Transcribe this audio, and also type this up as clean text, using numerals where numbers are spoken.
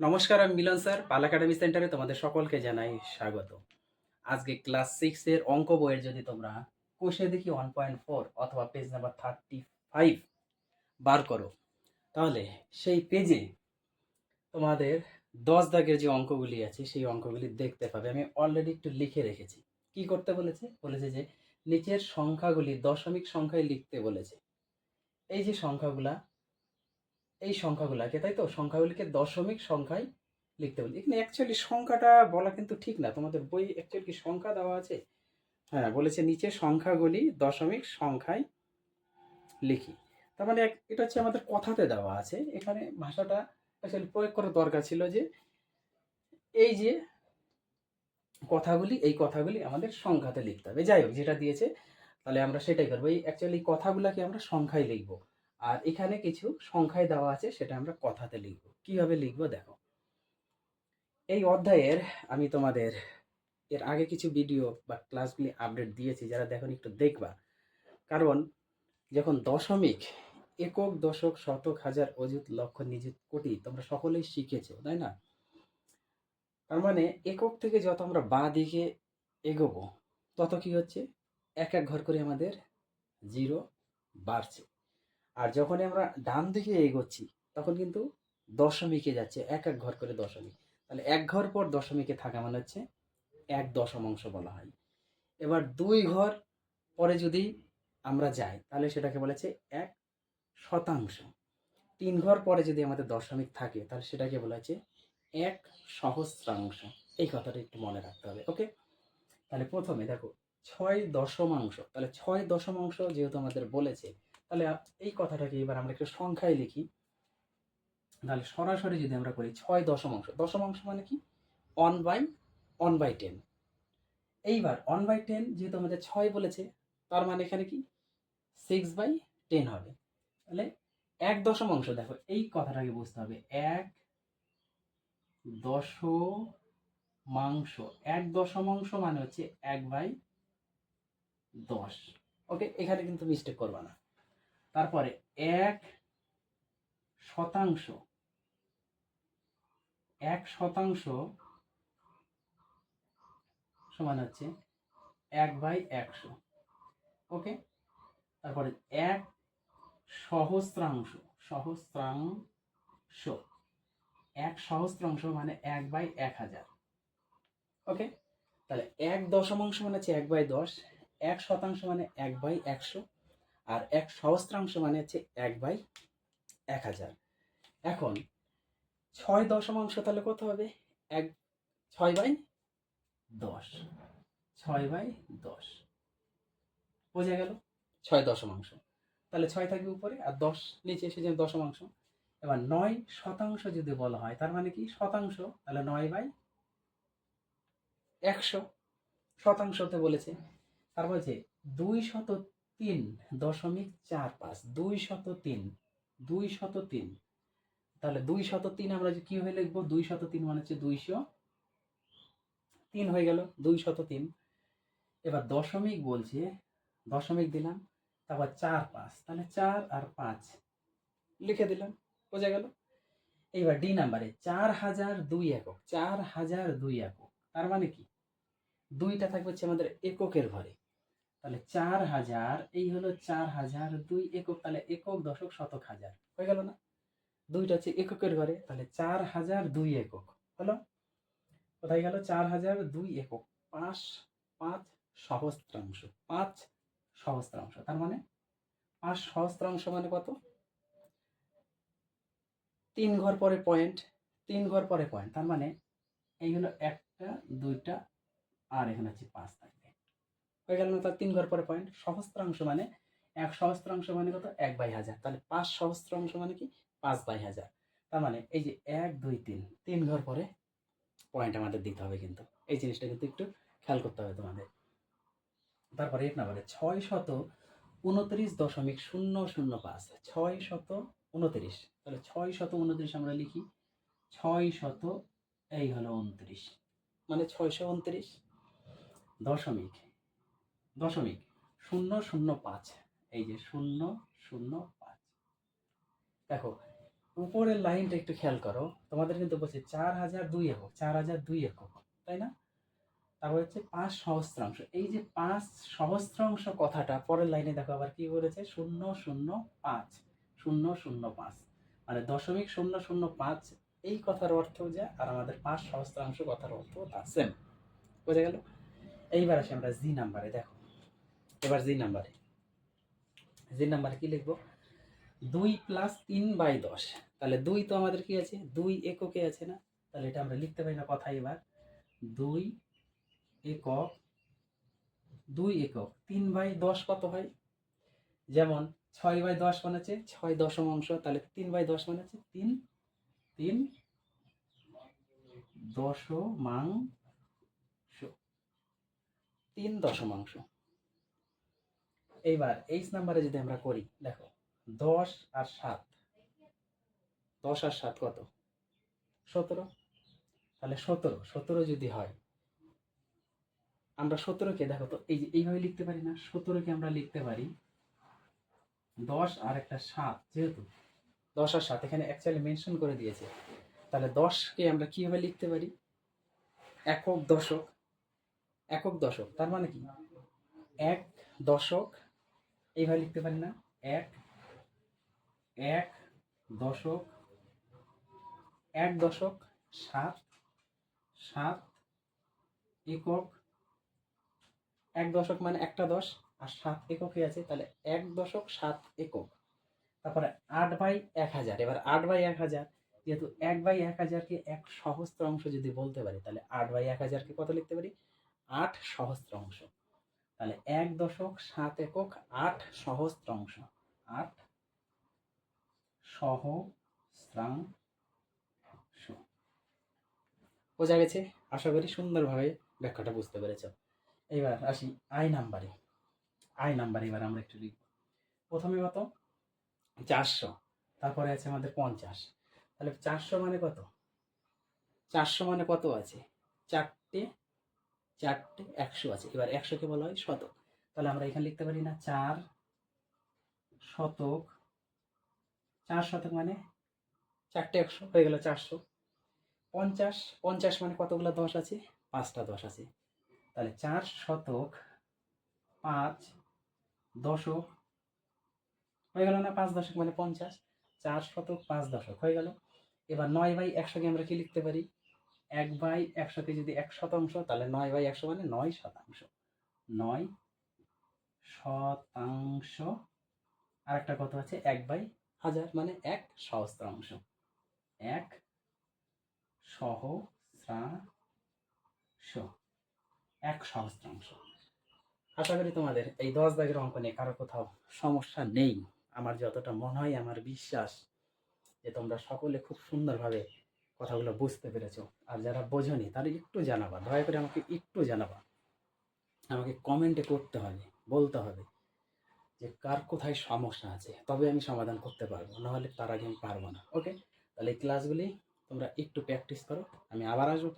নমস্কার, আমি মিলন স্যার। পাল একাডেমি সেন্টারে তোমাদের সকলকে জানাই স্বাগত। আজকে ক্লাস 6 এর অঙ্ক বইয়ের যদি তোমরা কোষে দেখি 1.4 অথবা পেজ নাম্বার 35 বার করো, তাহলে সেই পেজে তোমাদের 10 দাগের যে অঙ্কগুলি আছে সেই অঙ্কগুলি দেখতে পাবে। আমি অলরেডি একটু লিখে রেখেছি। কি করতে বলেছে? বলেছে যে নিচের সংখ্যাগুলি দশমিক সংখ্যায় লিখতে বলেছে। এই যে সংখ্যাগুলা, এই সংখ্যাগুলাকে, তাই তো, সংখ্যাগুলিকে দশমিক সংখ্যায় লিখতে বলি। এখানে অ্যাকচুয়ালি সংখ্যাটা বলা কিন্তু ঠিক না। তোমাদের বই অ্যাকচুয়ালি কি সংখ্যা দেওয়া আছে? হ্যাঁ, বলেছে নিচে সংখ্যাগুলি দশমিক সংখ্যায় লিখি। তার মানে এটা হচ্ছে আমাদের কথাতে দেওয়া আছে। এখানে ভাষাটা অ্যাকচুয়ালি প্রয়োগ করার দরকার ছিল যে এই যে কথাগুলি, এই কথাগুলি আমাদের সংখ্যাতে লিখতে হবে। যাই হোক, যেটা দিয়েছে তাহলে আমরা সেটাই করবো। এই অ্যাকচুয়ালি কথাগুলাকে আমরা সংখ্যায় লিখবো, আর এখানে কিছু সংখ্যায় দেওয়া আছে সেটা আমরা কথাতে লিখবো। কিভাবে লিখবো দেখো। এই অধ্যায়ের আমি তোমাদের এর আগে কিছু ভিডিও বা ক্লাসগুলি আপডেট দিয়েছি, যারা দেখোনি একটু দেখবা। কারণ যখন দশমিক, একক, দশক, শতক, হাজার, অযুত, লক্ষ, নিযুত, কোটি তোমরা সকলেই শিখেছো, তাই না? তার মানে একক থেকে যত আমরা বাঁ দিকে এগোবো, তত কি হচ্ছে, এক এক ঘর করে আমাদের জিরো বাড়ছে। আর যখনই আমরা ডান দিকে এগোচ্ছি তখন কিন্তু দশমিকে যাচ্ছে, এক এক ঘর করে দশমিক। তাহলে এক ঘর পর দশমিকে থাকা মানে হচ্ছে এক দশমাংশ বলা হয়। এবার দুই ঘর পরে যদি আমরা যাই তাহলে সেটাকে বলেছে এক শতাংশ। তিন ঘর পরে যদি আমাদের দশমিক থাকে তাহলে সেটাকে বলা হচ্ছে এক সহস্রাংশ। এই কথাটা একটু মনে রাখতে হবে, ওকে? তাহলে প্রথমে দেখো, ছয় দশমাংশ। তাহলে ছয় দশমাংশ যেহেতু আমাদের বলেছে, তাহলে এই কথাটাকে এবার আমরা একটু সংখ্যায় লিখি। তাহলে সরাসরি যদি আমরা করি ছয় দশমাংশ, দশমাংশ মানে কি, ওয়ান বাই টেন। এইবার 1/10 যেহেতু আমাদের 6 বলেছে, তার মানে এখানে কি 6/10 হবে। তাহলে এক দশমাংশ, দেখো এই কথাটাকে বুঝতে হবে। এক দশমাংশ, এক দশমাংশ মানে হচ্ছে 1/10। ওকে, এখানে কিন্তু মিস্টেক করবা না। তারপরে এক শতাংশ, এক শতাংশ সমান হচ্ছে 1/100। ওকে, তারপরে এক সহস্রাংশ, সহস্রাংশ, এক সহস্রাংশ মানে 1/1000। ওকে, তাহলে এক দশমাংশ মানে হচ্ছে 1/10, এক শতাংশ মানে 1/100, আর এক সহস্রাংশ মানে হচ্ছে 1/1000। এখন ছয় দশমাংশ তাহলে কত হবে? এক, 6/10, 6/10 বোঝা গেল? ছয় দশমাংশ, তাহলে 6 থাকবে উপরে আর 10 নিচে, এসে যে দশমাংশ। এবার 9 শতাংশ যদি বলা হয় তার মানে কি শতাংশ, তাহলে 9/100 শতাংশতে বলেছে। তার বলছে 203.45, 203, 203। তাহলে 203 আমরা যে কিভাবে লিখবো, 203 মানে হচ্ছে 203 হয়ে গেল, 203। এবার দশমিক বলছে, দশমিক দিলাম, তারপর 4 5, তাহলে 4 আর 5 লিখে দিলাম, বোঝা গেল? এইবার ডি নাম্বারে 4002 একক, 4002 একক, তার মানে কি দুইটা থাকবে হচ্ছে আমাদের এককের ঘরে। তাহলে 4000, এই হলো 4002 একক, তাহলে একক, দশক, শতক, হাজার হয়ে গেল না? দুইটা হচ্ছে এককের ঘরে, তাহলে 4002 একক হলো। কোথায় গেল 4002 একক? পাঁচ, পাঁচ সহস্রাংশ, পাঁচ সহস্রাংশ, তার মানে পাঁচ সহস্রাংশ মানে কত? তিন ঘর পরে পয়েন্ট, তিন ঘর পরে পয়েন্ট, তার মানে এই হলো একটা, দুইটা, আর এখানে হচ্ছে 5 থাকবে, হয়ে গেল না? তার তিন ঘর পরে পয়েন্ট। সহস্রাংশ মানে এক সহস্রাংশ মানে কত? 1/1000। তাহলে পাঁচ সহস্রাংশ মানে কি? 5/1000। তার মানে এই যে 1 2 3, তিন ঘর পরে পয়েন্ট আমাদের দিতে হবে, কিন্তু এই জিনিসটা কিন্তু একটু খেয়াল করতে হবে তোমাদের। তারপরে এক নম্বরে 629.005, 629, তাহলে 629 আমরা লিখি, 600, এই হলো 29, মানে 629 দশমিক, দশমিক 005, এই যে 005। দেখো উপরের লাইনটা একটু খেয়াল করো, তোমাদের কিন্তু বলছে 4002 একক, 4002 একক, তাই না? তারপর হচ্ছে 5 সহস্রাংশ। এই যে 5 সহস্রাংশ কথাটা পরের লাইনে দেখো আবার কি বলেছে, 005, 005, মানে 0.005। এই কথার অর্থ যা, আর আমাদের 5 সহস্রাংশ কথার অর্থ তা সেম। বোঝা গেল? এইবার আসি আমরা জি নাম্বারে। দেখো এবার জি নাম্বারে কি লিখবো, 2 + 3/10। তাহলে 2 তো আমাদের কি আছে, 2 এককে আছে না? তাহলে এটা আমরা লিখতে পারি না কথায়। এবার 2 একক, 2 একক, 3/10 কত হয়? যেমন 6/10 মানে হচ্ছে 6 দশমাংশ, তাহলে 3/10 মানে হচ্ছে 3, 3 দশমাংশ, 3 দশমাংশ। এইবার এইচ নাম্বারে যদি আমরা করি, দেখো 10 আর 7, 10 আর 7 কত? 17। তাহলে 17 যদি হয়, আমরা 17কে দেখো তো এই যে এইভাবে লিখতে পারি না? 17কে আমরা লিখতে পারি 10 আর একটা 7, যেহেতু 10 আর 7 এখানে অ্যাকচুয়ালি মেনশন করে দিয়েছে, তাহলে 10কে আমরা কিভাবে লিখতে পারি? একক দশক, একক দশক, তার মানে কি এক দশক, এইভাবে লিখতে পারি না? এক এক দশক, এক দশক 7, 7 একক, এক দশক মানে একটা 10 আর 7 এককে আছে, তাহলে 1 দশক 7 একক। তারপরে 8/1000। এবার 8/1000, যেহেতু 1/1000কে 1 সহস্রাংশ যদি বলতে পারি, তাহলে 8/1000কে কত লিখতে পারি? 8 সহস্রাংশ। তাহলে 1 দশক 7 একক, 8 সহস্রাংশ, 8 সহস্রাংশ। বোঝা গেছে? আশা করি সুন্দরভাবে ব্যাখ্যাটা বুঝতে পেরেছ। এবার আসি আই নাম্বারে। এবার আমরা একটু লিখব। প্রথমে কত? 400, তারপরে আছে আমাদের 50। তাহলে 400 মানে কত? 400 মানে কত আছে? চারটে 100 আছে। এবার 100কে বলা হয় শতক। তাহলে আমরা এখানে লিখতে পারি না 4 শতক, 4 শতক মানে 4টে 100 হয়ে গেল 400। 50 মানে কতগুলো 10 আছে? 5টা 10 আছে। তাহলে 4 শতক 5 দশক হয়ে গেল না? 5 দশক মানে 50। 4 শতক 5 দশক হয়ে গেল। এবার 9/100কে আমরা কি লিখতে পারি? 1/100কে যদি 1 শতাংশ, তাহলে 9/100 মানে 9 শতাংশ, 9 শতাংশ। আর একটা কত আছে? 1/1000 মানে 1 সহস্রাংশ, 1 সহস্রাংশ, 1 সহস্রাংশ। আশা করি তোমাদের এই 10 দাগের অঙ্ক নিয়ে কারো কোথাও সমস্যা নেই। আমার যতটা মনে হয়, আমার বিশ্বাস যে তোমরা সকলে খুব সুন্দরভাবে কথাগুলো বুঝতে পেরেছো। আর যারা বোঝনি তারা একটু জানাবা, দয়া করে আমাকে একটু জানাবা। আমাকে কমেন্টে করতে হবে, বলতে হবে যে কার কোথায় সমস্যা আছে, তবে আমি সমাধান করতে পারবো, নাহলে তার আগে আমি পারবো না। ওকে, তাহলে এই ক্লাসগুলি তোমরা একটু প্র্যাকটিস করো, আমি আবার আসবো।